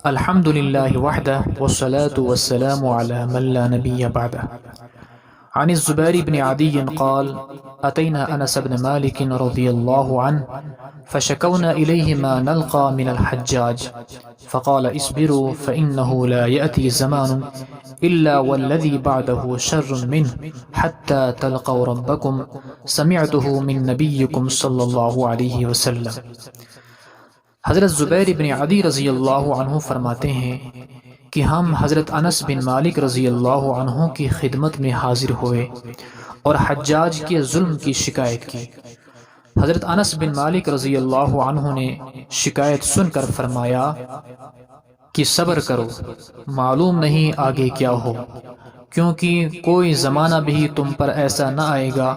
الحمد لله وحده والصلاة والسلام على من لا نبي بعده. عن الزبير بن عدي قال: أتينا أنس بن مالك رضي الله عنه فشكونا إليه ما نلقى من الحجاج فقال: اصبروا فإنه لا يأتي زمان إلا والذي بعده شر منه حتى تلقوا ربكم سمعته من نبيكم صلى الله عليه وسلم. حضرت زبیر بن عدی رضی اللہ عنہ فرماتے ہیں کہ ہم حضرت انس بن مالک رضی اللہ عنہ کی خدمت میں حاضر ہوئے اور حجاج کے ظلم کی شکایت کی. حضرت انس بن مالک رضی اللہ عنہ نے شکایت سن کر فرمایا کہ صبر کرو، معلوم نہیں آگے کیا ہو، کیونکہ کوئی زمانہ بھی تم پر ایسا نہ آئے گا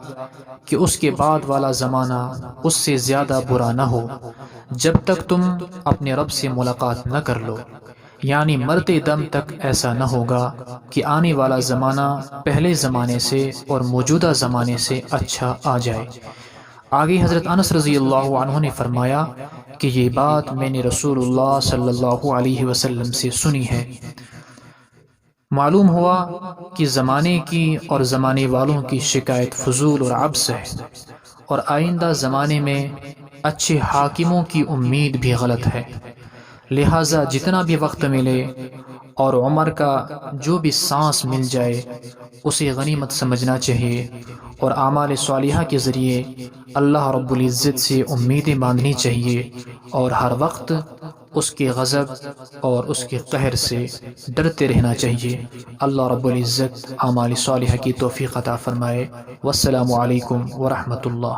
کہ اس کے بعد والا زمانہ اس سے زیادہ برا نہ ہو جب تک تم اپنے رب سے ملاقات نہ کر لو. یعنی مرتے دم تک ایسا نہ ہوگا کہ آنے والا زمانہ پہلے زمانے سے اور موجودہ زمانے سے اچھا آ جائے. آگے حضرت انس رضی اللہ عنہ نے فرمایا کہ یہ بات میں نے رسول اللہ صلی اللہ علیہ وسلم سے سنی ہے. معلوم ہوا کہ زمانے کی اور زمانے والوں کی شکایت فضول اور عبث ہے، اور آئندہ زمانے میں اچھے حاکموں کی امید بھی غلط ہے. لہٰذا جتنا بھی وقت ملے اور عمر کا جو بھی سانس مل جائے اسے غنیمت سمجھنا چاہیے، اور اعمال صالحہ کے ذریعے اللہ رب العزت سے امیدیں باندھنی چاہیے، اور ہر وقت اس کے غضب اور اس کے قہر سے ڈرتے رہنا چاہیے. اللہ رب العزت اعمال صالحہ کی توفیق عطا فرمائے. والسلام علیکم ورحمۃ اللہ.